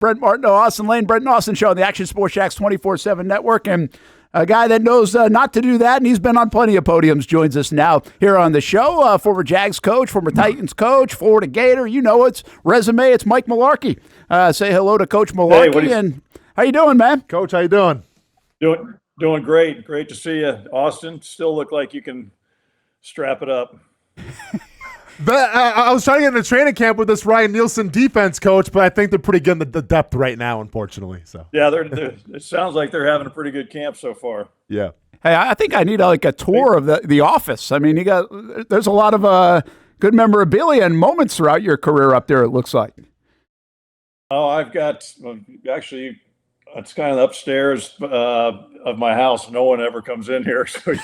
Brent, Martineau, Austen Lane, Brent and Austen Show on the Action Sports Jax 24/7 Network. And a guy that knows not to do that, and he's been on plenty of podiums, joins us now here on the show. Former Jags coach, former Titans coach, Florida Gator. You know it's resume. It's Mike Mularkey. Say hello to Coach Mularkey. Hey, and how you doing, man? Coach, how you doing? Doing great. Great to see you, Austen. Still look like you can strap it up. I was trying to get in a training camp with this Ryan Nielsen defense coach, but I think they're pretty good in the depth right now, unfortunately. So yeah, it sounds like they're having a pretty good camp so far. Yeah. Hey, I think I need like a tour of the office. I mean, there's a lot of good memorabilia and moments throughout your career up there, it looks like. Oh, I've got actually. It's kind of upstairs of my house. No one ever comes in here, so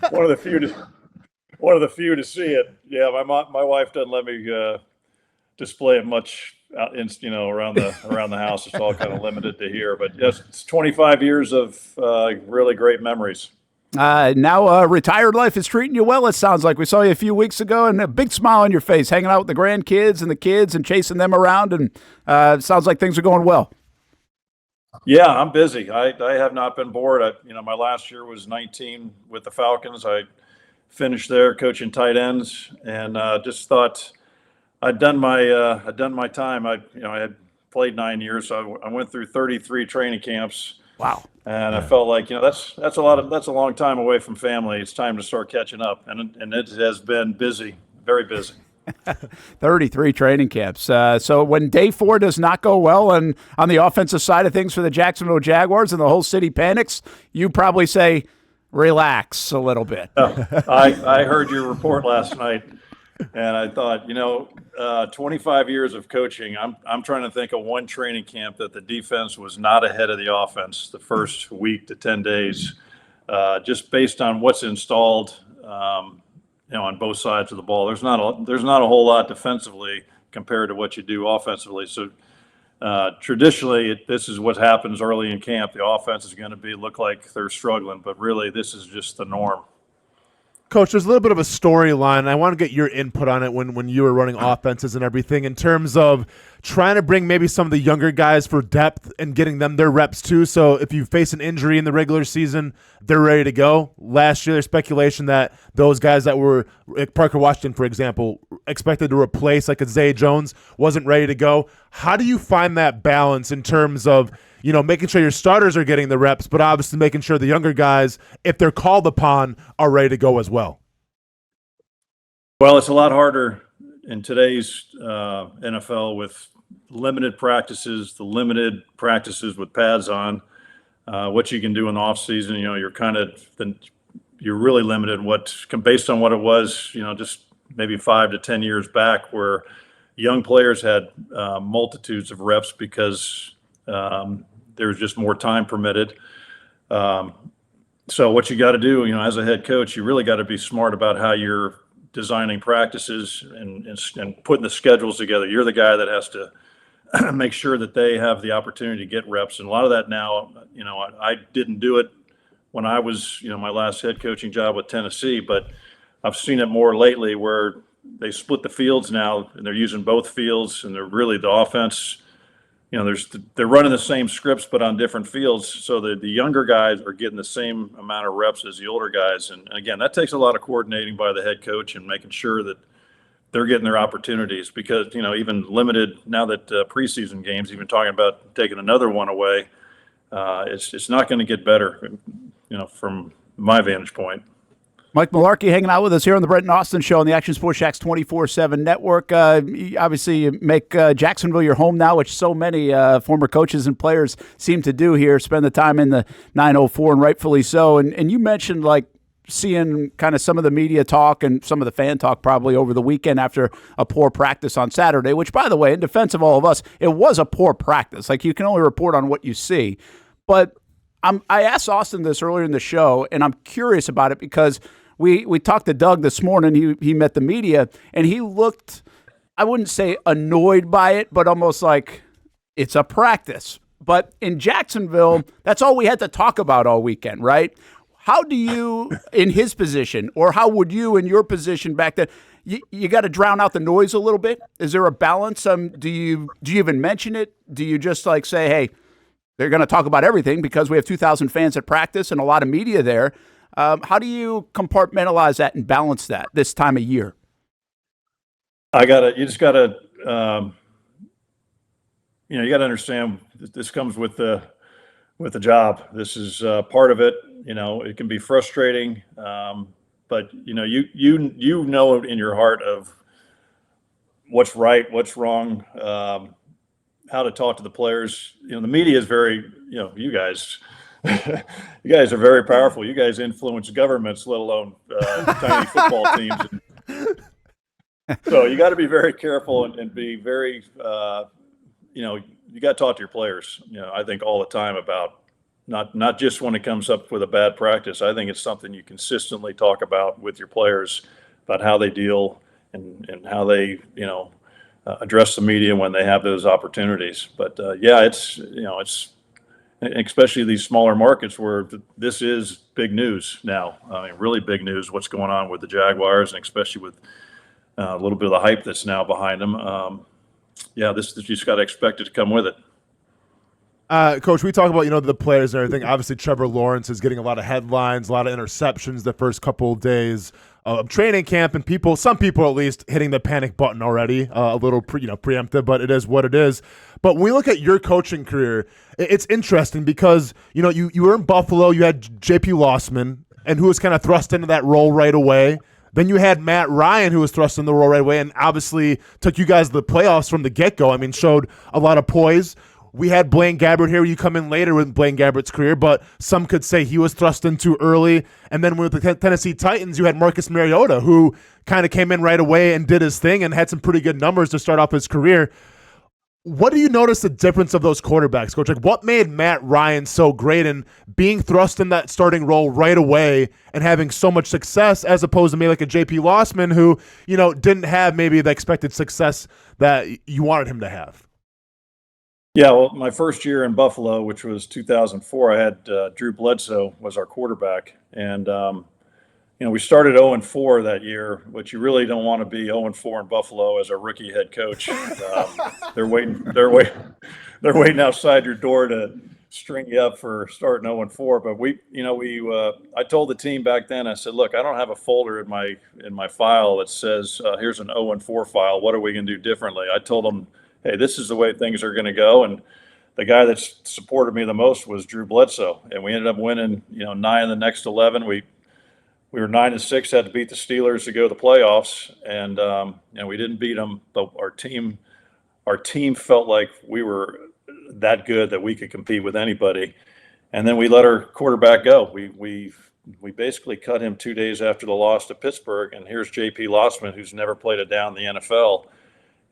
one of the few to see it. Yeah, my wife doesn't let me display it much out in, around the house. It's all kind of limited to here. But yes, it's 25 years of really great memories. Now retired life is treating you well, it sounds like. We saw you a few weeks ago, and a big smile on your face, hanging out with the grandkids and the kids and chasing them around, and it sounds like things are going well. Yeah, I'm busy. I have not been bored. My last year was 19 with the Falcons. I finished there coaching tight ends, and just thought I'd done my time. I had played 9 years, so I went through 33 training camps. Wow. And I felt like that's a long time away from family. It's time to start catching up, and it has been busy, very busy. 33 training camps. So when day 4 does not go well, and on the offensive side of things for the Jacksonville Jaguars and the whole city panics, you probably say, relax a little bit. I heard your report last night, and I thought, 25 years of coaching, I'm trying to think of one training camp that the defense was not ahead of the offense the first week to 10 days, just based on what's installed. On both sides of the ball, there's not a whole lot defensively compared to what you do offensively. So traditionally, this is what happens early in camp. The offense is going to look like they're struggling, but really, this is just the norm. Coach, there's a little bit of a storyline. I want to get your input on it when you were running offenses and everything in terms of trying to bring maybe some of the younger guys for depth and getting them their reps too. So if you face an injury in the regular season, they're ready to go. Last year, there's speculation that those guys that were, like Parker Washington, for example, expected to replace like a Zay Jones, wasn't ready to go. How do you find that balance in terms of making sure your starters are getting the reps, but obviously making sure the younger guys, if they're called upon, are ready to go as well? Well, it's a lot harder in today's NFL with limited practices, with pads on. What you can do in the off season, you're really limited. Based on what it was, just maybe 5 to 10 years back, where young players had multitudes of reps because there's just more time permitted. So what you got to do, as a head coach, you really got to be smart about how you're designing practices and putting the schedules together. You're the guy that has to make sure that they have the opportunity to get reps. And a lot of that now, I didn't do it when I was, my last head coaching job with Tennessee, but I've seen it more lately where they split the fields now and they're using both fields, and they're really the offense. They're running the same scripts, but on different fields. So the younger guys are getting the same amount of reps as the older guys. And again, that takes a lot of coordinating by the head coach and making sure that they're getting their opportunities, because, even limited now that preseason games, even talking about taking another one away, it's not going to get better, from my vantage point. Mike Mularkey hanging out with us here on the Brent and Austen Show on the Action Sports Jax 24/7 Network. Obviously, you make Jacksonville your home now, which so many former coaches and players seem to do here, spend the time in the 904, and rightfully so. And you mentioned, seeing kind of some of the media talk and some of the fan talk probably over the weekend after a poor practice on Saturday, which, by the way, in defense of all of us, it was a poor practice. You can only report on what you see. But I asked Austen this earlier in the show, and I'm curious about it because we talked to Doug this morning. He met the media, and he looked, I wouldn't say annoyed by it, but almost like it's a practice. But in Jacksonville, that's all we had to talk about all weekend, right? How do you, in his position, or how would you in your position back then, you got to drown out the noise a little bit. Is there a balance? Do you even mention it? Do you just like say, hey, they're going to talk about everything because we have 2,000 fans at practice and a lot of media there? How do you compartmentalize that and balance that this time of year? You just gotta, you got to understand this comes with the job. This is part of it. It can be frustrating, but you know in your heart of what's right, what's wrong, how to talk to the players. The media is very, you guys, you guys are very powerful. You guys influence governments, let alone tiny football teams. So you got to be very careful and be very, you got to talk to your players. I think all the time about not just when it comes up with a bad practice. I think it's something you consistently talk about with your players about how they deal and how they, address the media when they have those opportunities. But it's especially these smaller markets where this is big news now. I mean, really big news. What's going on with the Jaguars, and especially with a little bit of the hype that's now behind them. This you just got to expect it to come with it. Coach, we talk about, the players and everything. Obviously, Trevor Lawrence is getting a lot of headlines, a lot of interceptions the first couple of days of training camp, and some people at least, hitting the panic button already, a little preemptive, but it is what it is. But when we look at your coaching career, it's interesting because, you were in Buffalo, you had J.P. Lossman, and who was kind of thrust into that role right away. Then you had Matt Ryan, who was thrust in the role right away, and obviously took you guys to the playoffs from the get-go. I mean, showed a lot of poise. We had Blaine Gabbert here. You come in later with Blaine Gabbert's career, but some could say he was thrust in too early. And then with the Tennessee Titans, you had Marcus Mariota, who kind of came in right away and did his thing and had some pretty good numbers to start off his career. What do you notice the difference of those quarterbacks, Coach? Like, what made Matt Ryan so great in being thrust in that starting role right away and having so much success, as opposed to maybe like a J.P. Lossman who, didn't have maybe the expected success that you wanted him to have? Yeah, well, my first year in Buffalo, which was 2004, I had Drew Bledsoe was our quarterback, and we started 0-4 that year, but you really don't want to be 0-4 in Buffalo as a rookie head coach. They're waiting outside your door to string you up for starting 0-4. But I told the team back then, I said, look, I don't have a folder in my file that says here's an 0-4 file. What are we going to do differently? I told them, hey, this is the way things are going to go. And the guy that supported me the most was Drew Bledsoe, and we ended up winning 9 of the next 11. We were 9-6, had to beat the Steelers to go to the playoffs, and we didn't beat them. But our team felt like we were that good that we could compete with anybody. And then we let our quarterback go. We basically cut him 2 days after the loss to Pittsburgh. And here's J.P. Lossman, who's never played a down in the NFL.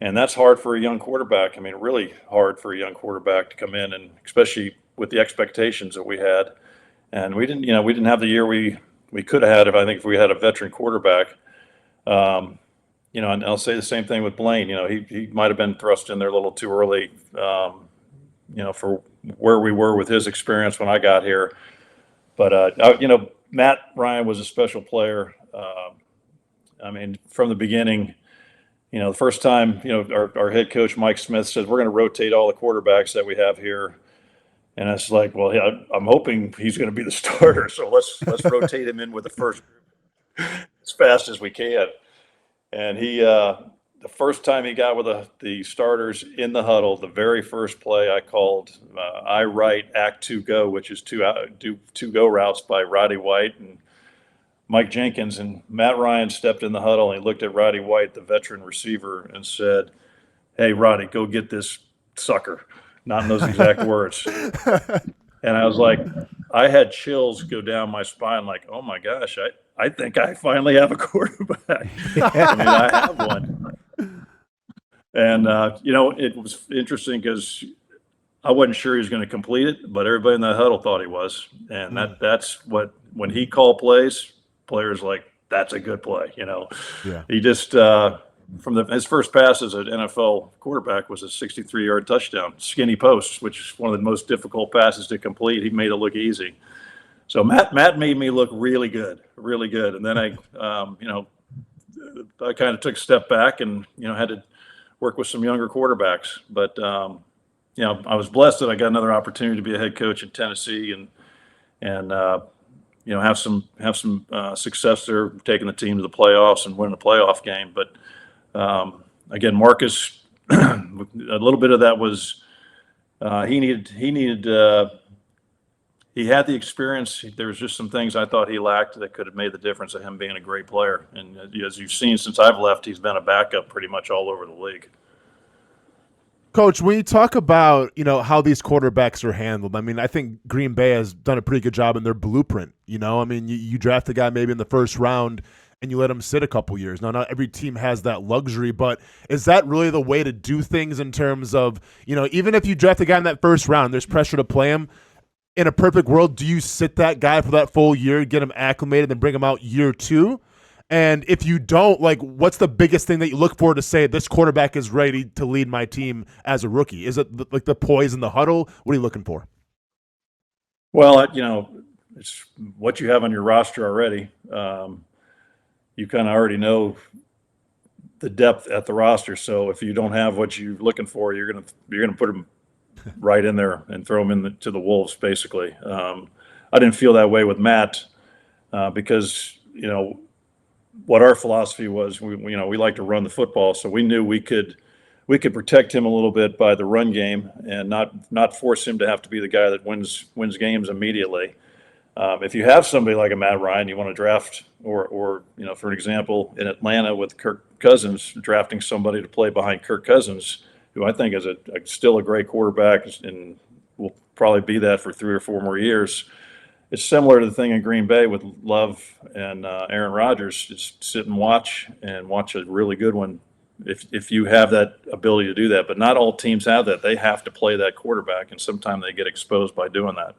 And that's hard for a young quarterback. I mean, really hard for a young quarterback to come in, and especially with the expectations that we had. And we didn't have the year we could have had if we had a veteran quarterback. And I'll say the same thing with Blaine. He might have been thrust in there a little too early, for where we were with his experience when I got here. But Matt Ryan was a special player. From the beginning. The first time, our head coach, Mike Smith, said, we're going to rotate all the quarterbacks that we have here. And I was like, well, yeah, I'm hoping he's going to be the starter. So let's rotate him in with the first group as fast as we can. And he, the first time he got with the starters in the huddle, the very first play I called, I write Act 2 Go, which is two go routes by Roddy White and Mike Jenkins, and Matt Ryan stepped in the huddle and he looked at Roddy White, the veteran receiver, and said, hey, Roddy, go get this sucker. Not in those exact words. And I was like, I had chills go down my spine like, oh my gosh, I think I finally have a quarterback. I have one. And, it was interesting because I wasn't sure he was going to complete it, but everybody in that huddle thought he was. And that's what, when he called plays, players like, that's a good play. Yeah. He just his first pass as an NFL quarterback was a 63-yard touchdown, skinny post, which is one of the most difficult passes to complete. He made it look easy. So Matt made me look really good. And then I kind of took a step back and, had to work with some younger quarterbacks. But, I was blessed that I got another opportunity to be a head coach in Tennessee and have some success there, taking the team to the playoffs and winning a playoff game. But again, Marcus, a little bit of that was he had the experience. There was just some things I thought he lacked that could have made the difference of him being a great player. And as you've seen since I've left, he's been a backup pretty much all over the league. Coach, when you talk about, how these quarterbacks are handled, I mean, I think Green Bay has done a pretty good job in their blueprint. I mean, you draft a guy maybe in the first round and you let him sit a couple years. Now, not every team has that luxury, but is that really the way to do things in terms of, even if you draft a guy in that first round, there's pressure to play him. In a perfect world, do you sit that guy for that full year, get him acclimated, then bring him out year two? And if you don't, what's the biggest thing that you look for to say this quarterback is ready to lead my team as a rookie? Is it the poise in the huddle? What are you looking for? Well, it's what you have on your roster already. You kind of already know the depth at the roster. So if you don't have what you're looking for, you're gonna put them right in there and throw them to the wolves, basically. I didn't feel that way with Matt because what our philosophy was. We like to run the football, so we knew we could protect him a little bit by the run game and not force him to have to be the guy that wins games immediately. If you have somebody like a Matt Ryan, you want to draft, or for an example, in Atlanta with Kirk Cousins, drafting somebody to play behind Kirk Cousins, who I think is still a great quarterback and will probably be that for 3 or 4 more years. It's similar to the thing in Green Bay with Love and Aaron Rodgers. Just sit and watch a really good one if you have that ability to do that. But not all teams have that. They have to play that quarterback, and sometimes they get exposed by doing that.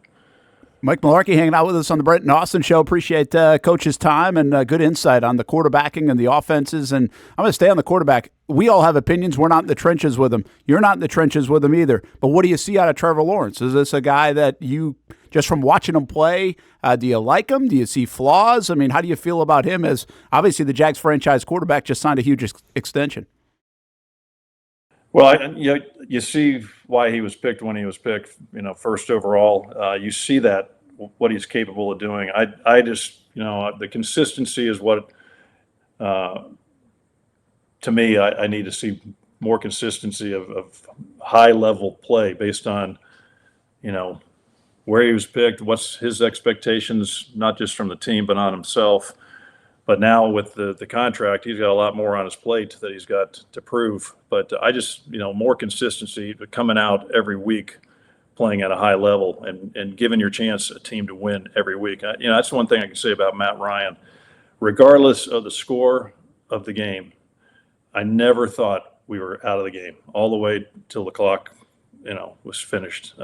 Mike Mularkey hanging out with us on the Brent and Austen Show. Appreciate Coach's time and good insight on the quarterbacking and the offenses. And I'm going to stay on the quarterback. We all have opinions. We're not in the trenches with him. You're not in the trenches with him either. But what do you see out of Trevor Lawrence? Is this a guy that you, just from watching him play, do you like him? Do you see flaws? I mean, how do you feel about him as obviously the Jags franchise quarterback just signed a huge extension? Well, you see why he was picked when he was picked, first overall. You see that, what he's capable of doing. I just, the consistency is what, to me, I need to see more consistency of high-level play based on, where he was picked, what's his expectations, not just from the team, but on himself. But now with the contract, he's got a lot more on his plate that he's got to prove. But I just, more consistency, coming out every week, playing at a high level and giving your chance a team to win every week. That's one thing I can say about Matt Ryan. Regardless of the score of the game, I never thought we were out of the game all the way till the clock, was finished.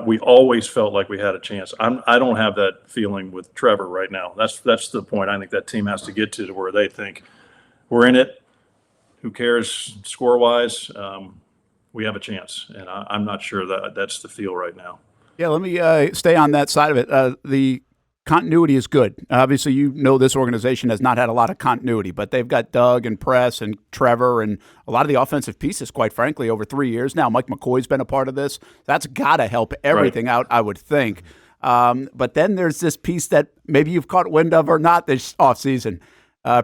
We always felt like we had a chance. I don't have that feeling with Trevor right now. That's the point I think that team has to get to where they think we're in it. Who cares score-wise? We have a chance, and I'm not sure that's the feel right now. Yeah, let me stay on that side of it. The continuity is good. Obviously, this organization has not had a lot of continuity, but they've got Doug and Press and Trevor and a lot of the offensive pieces, quite frankly, over 3 years now. Mike McCoy's been a part of this. That's got to help everything out, I would think. But then there's this piece that maybe you've caught wind of or not this offseason.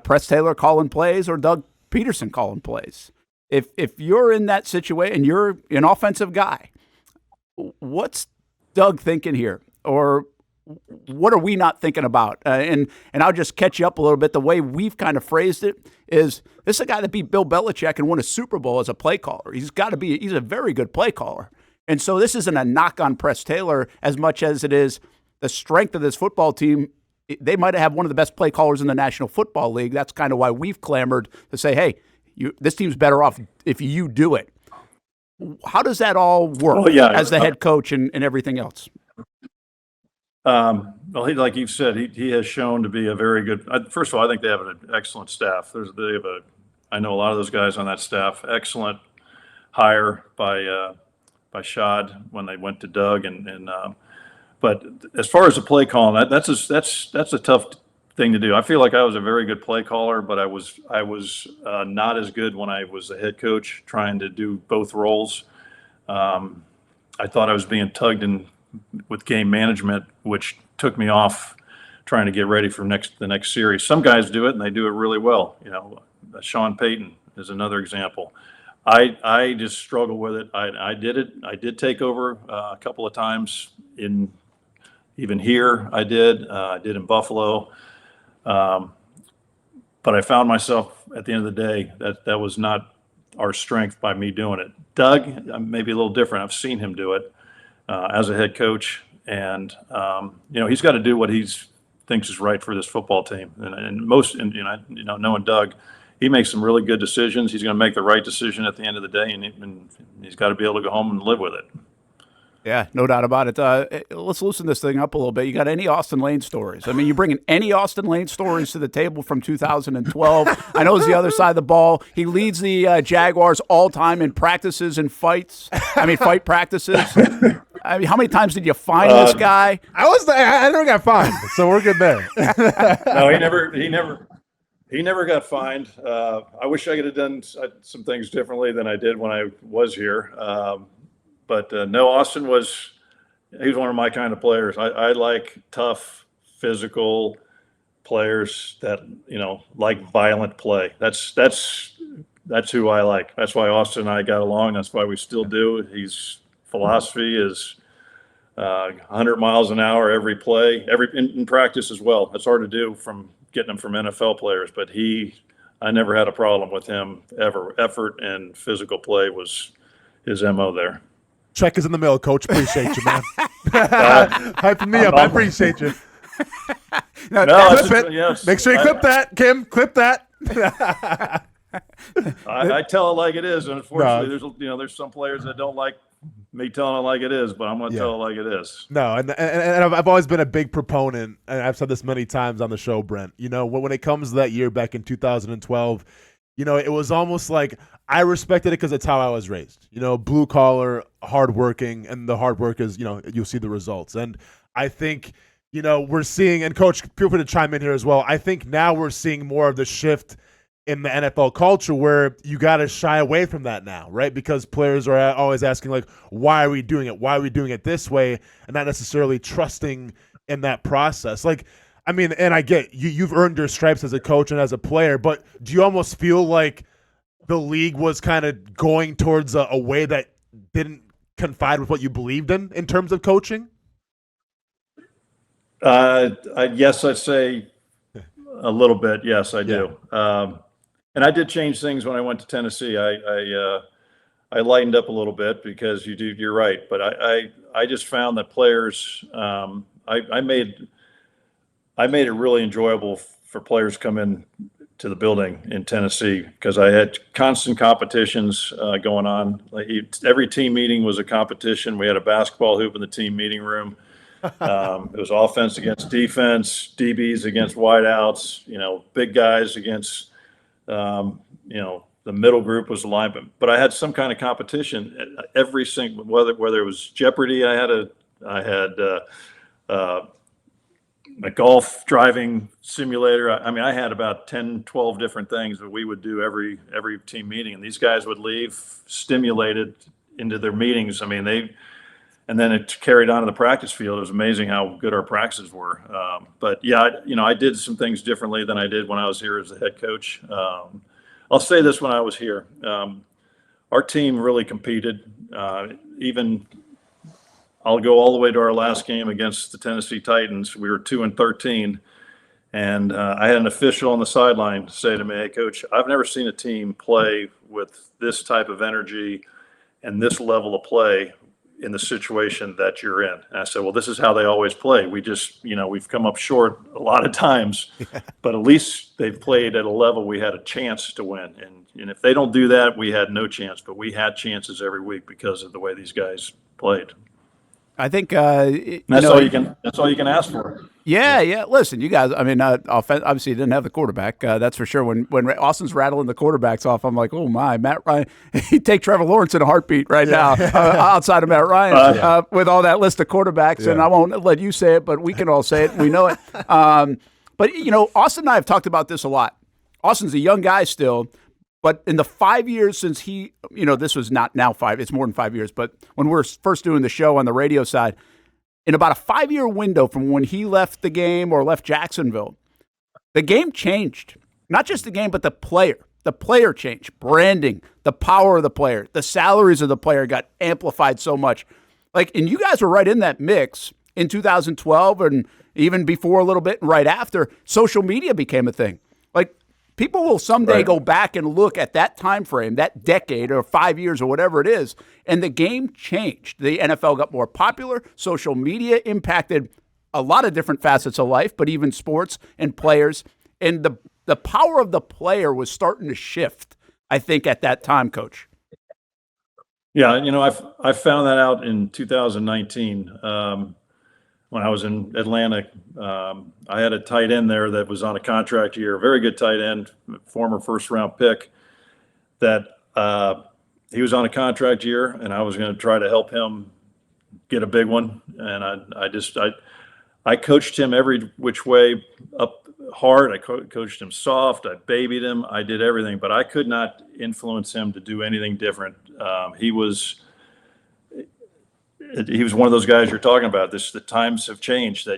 Press Taylor calling plays or Doug Peterson calling plays. If you're in that situation and you're an offensive guy, what's Doug thinking here? Or what are we not thinking about? And I'll just catch you up a little bit. The way we've kind of phrased it is this is a guy that beat Bill Belichick and won a Super Bowl as a play caller. He's a very good play caller. And so this isn't a knock on Press Taylor as much as it is the strength of this football team. They might have one of the best play callers in the National Football League. That's kind of why we've clamored to say, hey, this team's better off if you do it. How does that all work as the head coach and everything else? Well, like you've said, he has shown to be a very good. First of all, I think they have an excellent staff. I know a lot of those guys on that staff. Excellent hire by Shad when they went to Doug, but as far as the play calling, that's a tough thing to do. I feel like I was a very good play caller, but I was not as good when I was a head coach trying to do both roles. I thought I was being tugged in with game management, which took me off trying to get ready for the next series. Some guys do it and they do it really well. Sean Payton is another example. I just struggle with it. I did it. I did take over a couple of times even here. I did in Buffalo. But I found myself at the end of the day that was not our strength by me doing it. Doug, maybe a little different. I've seen him do it as a head coach, and he's got to do what he thinks is right for this football team. And knowing Doug, he makes some really good decisions. He's going to make the right decision at the end of the day, and he's got to be able to go home and live with it. Yeah, no doubt about it. Let's loosen this thing up a little bit. You got any Austen Lane stories? I mean, you bringing any Austen Lane stories to the table from 2012? I know it's the other side of the ball. He leads the Jaguars all time in practices and fights. Fight practices. I mean, how many times did you find this guy? I never got fined, so we're good there. No, he never got fined. I wish I could have done some things differently than I did when I was here. But no, Austen he was one of my kind of players. I like tough, physical players that, like violent play. That's who I like. That's why Austen and I got along. That's why we still do. His philosophy is 100 miles an hour every play, in practice as well. It's hard to do from getting them from NFL players, but I never had a problem with him ever. Effort and physical play was his MO there. Check is in the mail, Coach. Appreciate you, man. Hyping me up. I appreciate you. Clip it. Yes. Make sure you clip that, Kim. Clip that. I tell it like it is, and unfortunately, there's some players that don't like me telling it like it is, but I'm going to tell it like it is. No, and I've always been a big proponent, and I've said this many times on the show, Brent. When it comes to that year back in 2012, it was almost like I respected it because it's how I was raised. Blue collar, hardworking, and the hard work is, you'll see the results. And I think, we're seeing, and Coach, feel free to chime in here as well. I think now we're seeing more of the shift in the NFL culture where you got to shy away from that now, right? Because players are always asking, like, why are we doing it? Why are we doing it this way? And not necessarily trusting in that process. Like, and I get you've earned your stripes as a coach and as a player, but do you almost feel like the league was kind of going towards a way that didn't confide with what you believed in terms of coaching? Yes, I'd say a little bit. Yes, I do. And I did change things when I went to Tennessee. I lightened up a little bit because you're right. But I just found that players, I made it really enjoyable for players to come in to the building in Tennessee because I had constant competitions going on. Every team meeting was a competition. We had a basketball hoop in the team meeting room. It was offense against defense, DBs against wideouts, big guys against, the middle group was the lineman. But I had some kind of competition every single, whether it was Jeopardy, I had a golf driving simulator. I had about 10, 12 different things that we would do every team meeting. And these guys would leave stimulated into their meetings. And then it carried on to the practice field. It was amazing how good our practices were. But yeah, I did some things differently than I did when I was here as the head coach. I'll say this: when I was here, our team really competed. I'll go all the way to our last game against the Tennessee Titans. We were 2-13, and I had an official on the sideline say to me, "Hey, Coach, I've never seen a team play with this type of energy and this level of play in the situation that you're in." And I said, "Well, this is how they always play. We just, we've come up short a lot of times, but at least they've played at a level we had a chance to win. And if they don't do that, we had no chance, but we had chances every week because of the way these guys played." I think that's all you can ask for. Yeah. Listen, you guys. Obviously, you didn't have the quarterback. That's for sure. When Austin's rattling the quarterbacks off, I'm like, oh my, Matt Ryan. He'd take Trevor Lawrence in a heartbeat right now, outside of Matt Ryan, with all that list of quarterbacks. And I won't let you say it, but we can all say it. We know it. But, Austen and I have talked about this a lot. Austin's a young guy still, but in the 5 years since this was not now 5, it's more than 5 years, but when we were first doing the show on the radio side, in about a 5-year window from when he left the game or left Jacksonville, the game changed. Not just the game, but the player. The player changed. Branding, the power of the player, the salaries of the player got amplified so much. And you guys were right in that mix in 2012 and even before a little bit and right after. Social media became a thing. People will someday go back and look at that time frame, that decade or 5 years or whatever it is, and the game changed. The NFL got more popular. Social media impacted a lot of different facets of life, but even sports and players. And the power of the player was starting to shift, I think, at that time, Coach. Yeah, I found that out in 2019 when I was in Atlanta. I had a tight end there that was on a contract year, a very good tight end, former first-round pick, that he was on a contract year, and I was going to try to help him get a big one. And I coached him every which way up hard. I coached him soft. I babied him. I did everything, but I could not influence him to do anything different. He was one of those guys you're talking about. The times have changed.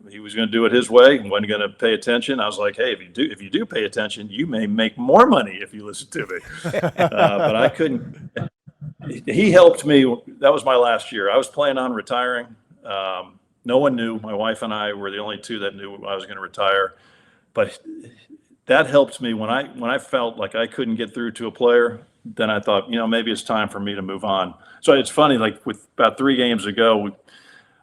He was going to do it his way and wasn't going to pay attention. I was like, hey, if you do pay attention, you may make more money if you listen to me. But I couldn't. He helped me. That was my last year. I was planning on retiring. No one knew. My wife and I were the only two that knew I was going to retire. But that helped me when I felt like I couldn't get through to a player. Then I thought, maybe it's time for me to move on. So it's funny, with about 3 games ago,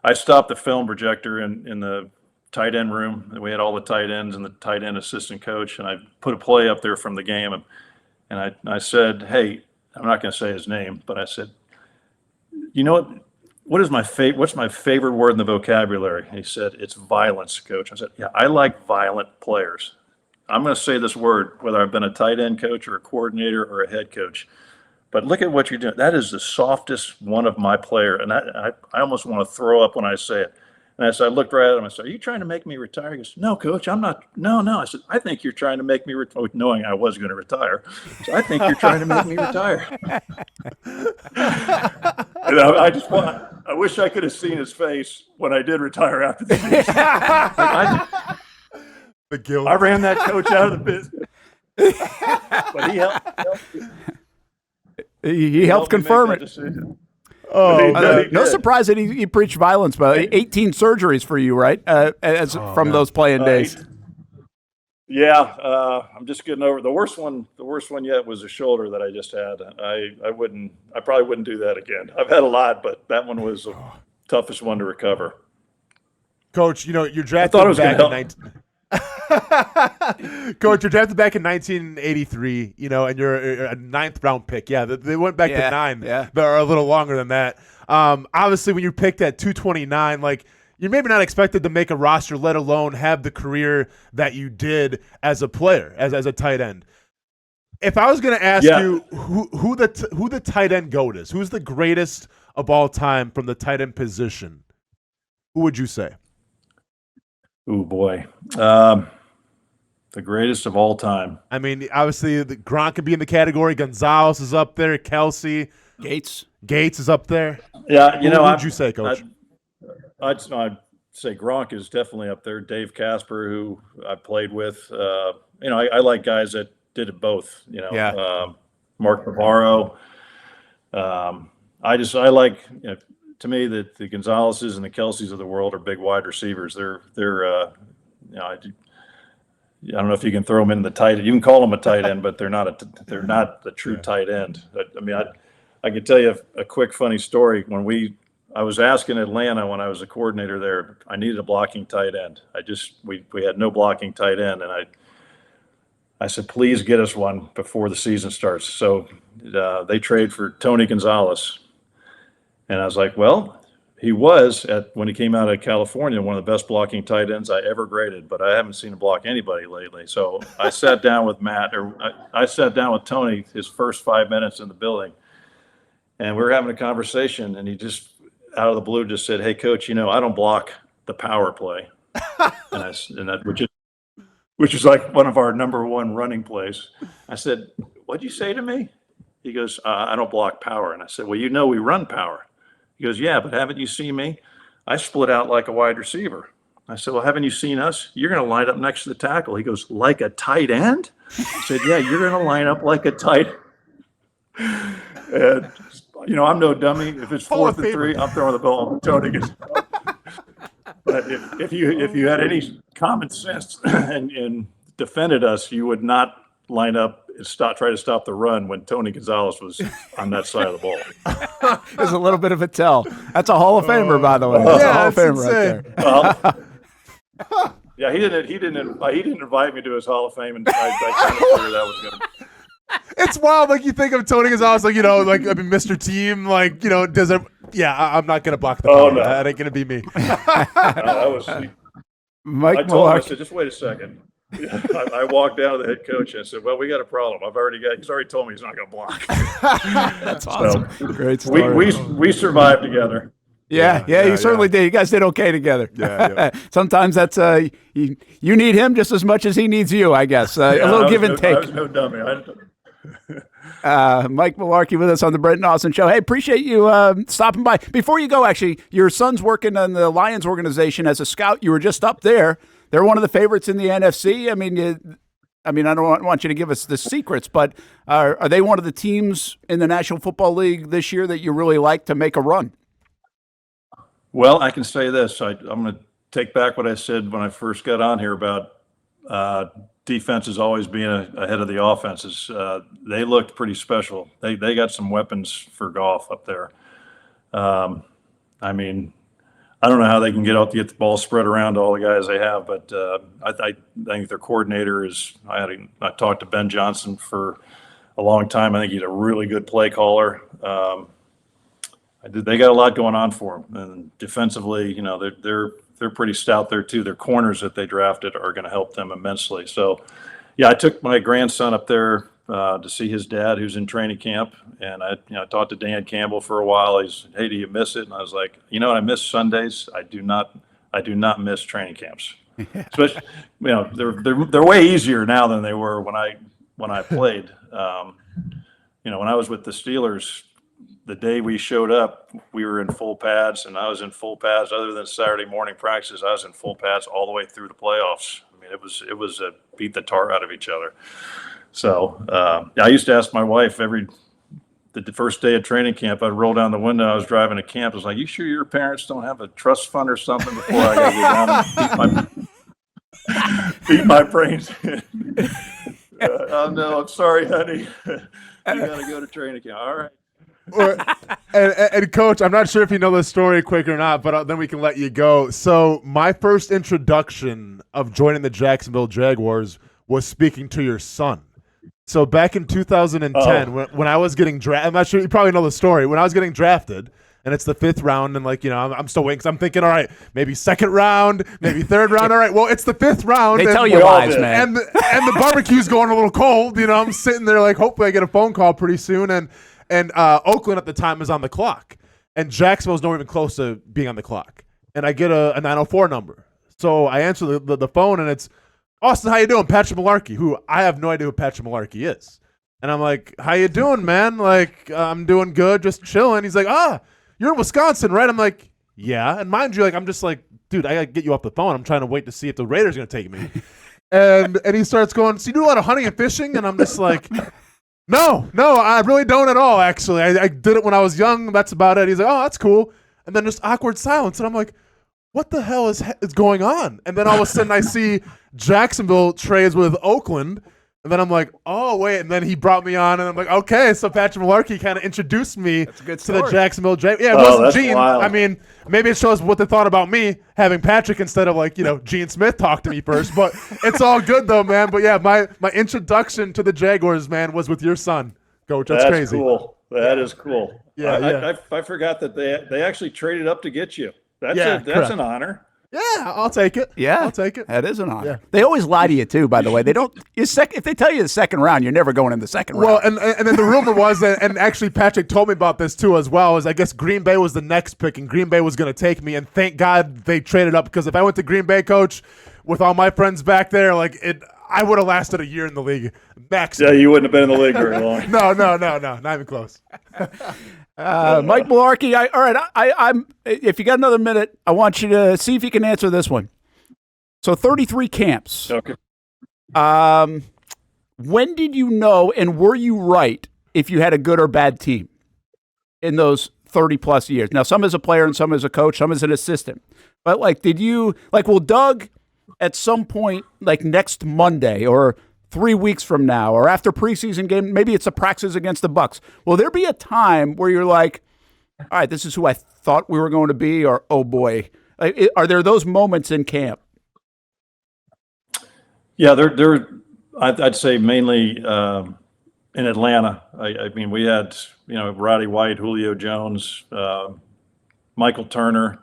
I stopped the film projector in the tight end room. We had all the tight ends and the tight end assistant coach, and I put a play up there from the game. And I said, hey, I'm not going to say his name, but I said, what's my favorite word in the vocabulary? He said, it's violence, coach. I said, yeah, I like violent players. I'm going to say this word, whether I've been a tight end coach or a coordinator or a head coach. But look at what you're doing. That is the softest one of my player. And I almost want to throw up when I say it. And I looked right at him. I said, are you trying to make me retire? He goes, no, coach, I'm not. No. I said, I think you're trying to make me retire, knowing I was going to retire. So I think you're trying to make me retire. I wish I could have seen his face when I did retire after the season. The guilt. I ran that coach out of the business. But he helped. He helped confirm it. No surprise that he preached violence, but 18 surgeries for you, right? From those playing days. Yeah, I'm just getting over the worst one. The worst one yet was a shoulder that I just had. I probably wouldn't do that again. I've had a lot, but that one was the toughest one to recover. Coach, you're drafted back in 19. Coach, you're drafted back in 1983, and you're a 9th round pick. Yeah, they went back to 9. Yeah. They're a little longer than that. Obviously, when you picked at 229, you're maybe not expected to make a roster, let alone have the career that you did as a player, as a tight end. If I was going to ask you who the tight end GOAT is, who's the greatest of all time from the tight end position, who would you say? Oh boy, the greatest of all time. I mean, obviously, Gronk could be in the category. Gonzalez is up there. Kelsey, Gates is up there. Yeah, who would you say, Coach? I'd say Gronk is definitely up there. Dave Casper, who I played with. I like guys that did it both. Mark Navarro. I like. To me, the Gonzaleses and the Kelseys of the world are big wide receivers. They're I don't know if you can throw them in the tight end. You can call them a tight end, but they're not the true tight end. I could tell you a quick funny story. I was asking Atlanta when I was a coordinator there, I needed a blocking tight end. We had no blocking tight end, and I said, please get us one before the season starts. So they trade for Tony Gonzalez. And I was like, well, he was, when he came out of California, one of the best blocking tight ends I ever graded, but I haven't seen him block anybody lately. So I sat down with I sat down with Tony his first 5 minutes in the building, and we were having a conversation, and he just, out of the blue, just said, hey, Coach, I don't block the power play, which is which is like one of our number one running plays. I said, "What'd you say to me?" He goes, "I don't block power." And I said, "Well, we run power." He goes, "Yeah, but haven't you seen me? I split out like a wide receiver." I said, "Well, haven't you seen us? You're going to line up next to the tackle." He goes, "Like a tight end?" I said, "Yeah, you're going to line up like a tight." And, I'm no dummy. If it's 4th and 3, I'm throwing the ball. Tony gets. But if you had any common sense and defended us, you would not line up and try to stop the run when Tony Gonzalez was on that side of the ball. There's a little bit of a tell. That's a Hall of Famer, by the way. That's a Hall of Famer right there. Yeah, he didn't invite me to his Hall of Fame, and I kind of figured that was going to. It's wild. Like, you think of Tony Gonzalez, Mr. Team, does it? Yeah, I'm not gonna block the ball. No. That ain't gonna be me. That was Mike I told him, I Mularkey. said, "Just wait a second." I walked down to the head coach and I said, "Well, we got a problem. He's already told me he's not going to block." That's awesome. Great story. We survived together. Yeah, you certainly did. You guys did okay together. Yeah. Sometimes that's you need him just as much as he needs you, I guess. A little give and take. I was no dummy. Mike Mularkey with us on the Brent and Austen Show. Hey, appreciate you stopping by. Before you go, actually, your son's working on the Lions organization as a scout. You were just up there. They're one of the favorites in the NFC. I don't want you to give us the secrets, but are they one of the teams in the National Football League this year that you really like to make a run? Well, I can say this. I'm going to take back what I said when I first got on here about defenses always being ahead of the offenses. They looked pretty special. They got some weapons for golf up there. I don't know how they can get the ball spread around to all the guys they have, but I think their coordinator is. I talked to Ben Johnson for a long time. I think he's a really good play caller. They got a lot going on for them, and defensively, they're pretty stout there too. Their corners that they drafted are going to help them immensely. So, yeah, I took my grandson up there to see his dad, who's in training camp, and I talked to Dan Campbell for a while. He's, "Hey, do you miss it?" And I was like, I miss Sundays. I do not miss training camps. Especially, they're way easier now than they were when I played. When I was with the Steelers, the day we showed up, we were in full pads, and I was in full pads. Other than Saturday morning practices, I was in full pads all the way through the playoffs. It was a beat the tar out of each other. So I used to ask my wife the first day of training camp. I'd roll down the window. I was driving to camp. I was like, "You sure your parents don't have a trust fund or something before I got to go down and beat my brains?" "Oh no, I'm sorry, honey. You got to go to training camp." "All right." And Coach, I'm not sure if you know this story quick or not, but then we can let you go. So my first introduction of joining the Jacksonville Jaguars was speaking to your son. So back in 2010, when I was getting drafted, I'm not sure, you probably know the story. When I was getting drafted, and it's the 5th round, and I'm still waiting because I'm thinking, all right, maybe 2nd round, maybe 3rd round. All right, well, it's the 5th round. They tell you lies, man. And the barbecue's going a little cold. I'm sitting there like, hopefully I get a phone call pretty soon. And Oakland at the time is on the clock, and Jacksonville's not even close to being on the clock. And I get a 904 number. So I answer the phone, and it's, "Austen, how you doing? Patrick Mularkey," who I have no idea who Patrick Mularkey is. And I'm like, "How you doing, man?" Like, "I'm doing good, just chilling." He's like, "You're in Wisconsin, right?" I'm like, "Yeah." And mind you, I'm just like, "Dude, I got to get you off the phone. I'm trying to wait to see if the Raiders are going to take me." and he starts going, "So you do a lot of hunting and fishing?" And I'm just like, No, I really don't at all, actually. I did it when I was young. That's about it. He's like, "Oh, that's cool." And then just awkward silence. And I'm like, what the hell is going on? And then all of a sudden I see Jacksonville trades with Oakland. And then I'm like, oh, wait. And then he brought me on. And I'm like, okay. So Patrick Mularkey kind of introduced me to the Jacksonville Jaguars. Yeah, it wasn't Gene. Wild. Maybe it shows what they thought about me having Patrick instead of Gene Smith talk to me first. But it's all good, though, man. But, yeah, my introduction to the Jaguars, man, was with your son, Coach. That's crazy. Cool. That is cool. Yeah, I forgot that they actually traded up to get you. That's an honor. Yeah, I'll take it. Yeah, I'll take it. That is an honor. Yeah. They always lie to you too. By the way, they don't. If they tell you the second round, you're never going in the second Well, round. and then the rumor was that, and actually Patrick told me about this too as well, is I guess Green Bay was the next pick, and Green Bay was going to take me, and thank God they traded up, because if I went to Green Bay, Coach, with all my friends back there, I would have lasted a year in the league. Max. Yeah, you wouldn't have been in the league very long. No, not even close. Mike Mularkey. All right. I'm. If you got another minute, I want you to see if you can answer this one. So 33 camps. Okay. When did you know, and were you right, if you had a good or bad team in those 30 plus years? Now, some as a player and some as a coach, some as an assistant. But will Doug at some point, like next Monday or 3 weeks from now, or after preseason game, maybe it's a practice against the Bucks, will there be a time where you're like, all right, this is who I thought we were going to be, or oh boy, are there those moments in camp? Yeah, I'd say mainly in Atlanta. I mean, we had, Roddy White, Julio Jones, Michael Turner,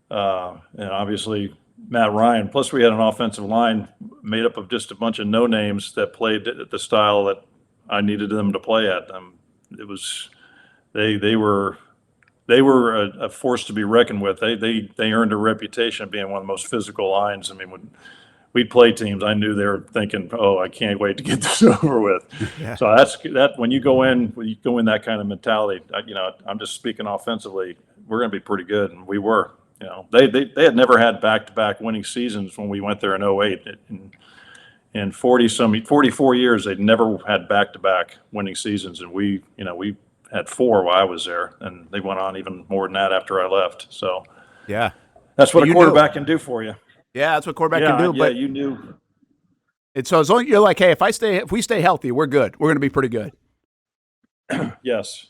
and obviously Matt Ryan. Plus, we had an offensive line made up of just a bunch of no names that played at the style that I needed them to play at. It was they were a force to be reckoned with. They earned a reputation of being one of the most physical lines. I mean, when we'd play teams, I knew they were thinking, "Oh, I can't wait to get this over with." Yeah. So that's when you go in that kind of mentality. I'm just speaking offensively. We're going to be pretty good, and we were. They had never had back-to-back winning seasons when we went there in 08. In 44 years, they'd never had back-to-back winning seasons, and we had 4 while I was there, and they went on even more than that after I left. So yeah, that's what a quarterback can do for you. Yeah, that's what quarterback can do. Yeah, but you knew. And so as long as you're like, hey, if we stay healthy, we're good. We're going to be pretty good. Yes.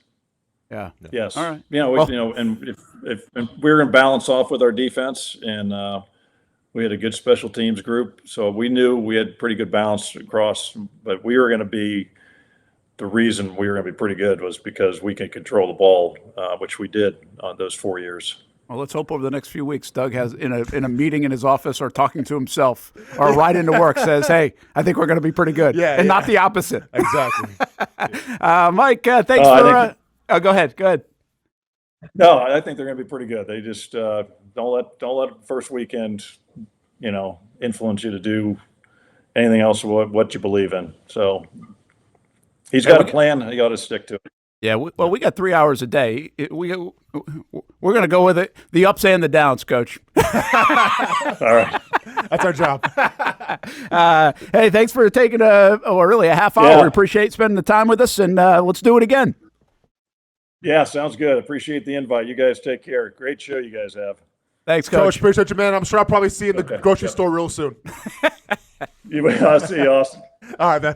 Yeah. Yes. All right. And if we were going to balance off with our defense, and we had a good special teams group, so we knew we had pretty good balance across. But we were going to be the reason we were going to be pretty good was because we can control the ball, which we did on those 4 years. Well, let's hope over the next few weeks, Doug has in a meeting in his office or talking to himself or right into work says, "Hey, I think we're going to be pretty good," not the opposite. Exactly. Mike, thanks for. Go ahead. Go ahead. No, I think they're going to be pretty good. They just don't let the first weekend, influence you to do anything else what you believe in. So he's got a plan. You got to stick to it. Yeah, we got 3 hours a day. We're going to go with it, the ups and the downs, Coach. All right. That's our job. Hey, thanks for taking really a half hour. Yeah. We appreciate spending the time with us, and let's do it again. Yeah, sounds good. Appreciate the invite. You guys take care. Great show you guys have. Thanks, Coach. Appreciate you, man. I'm sure I'll probably see you in the grocery store real soon. I'll see you, Austen. All right, man.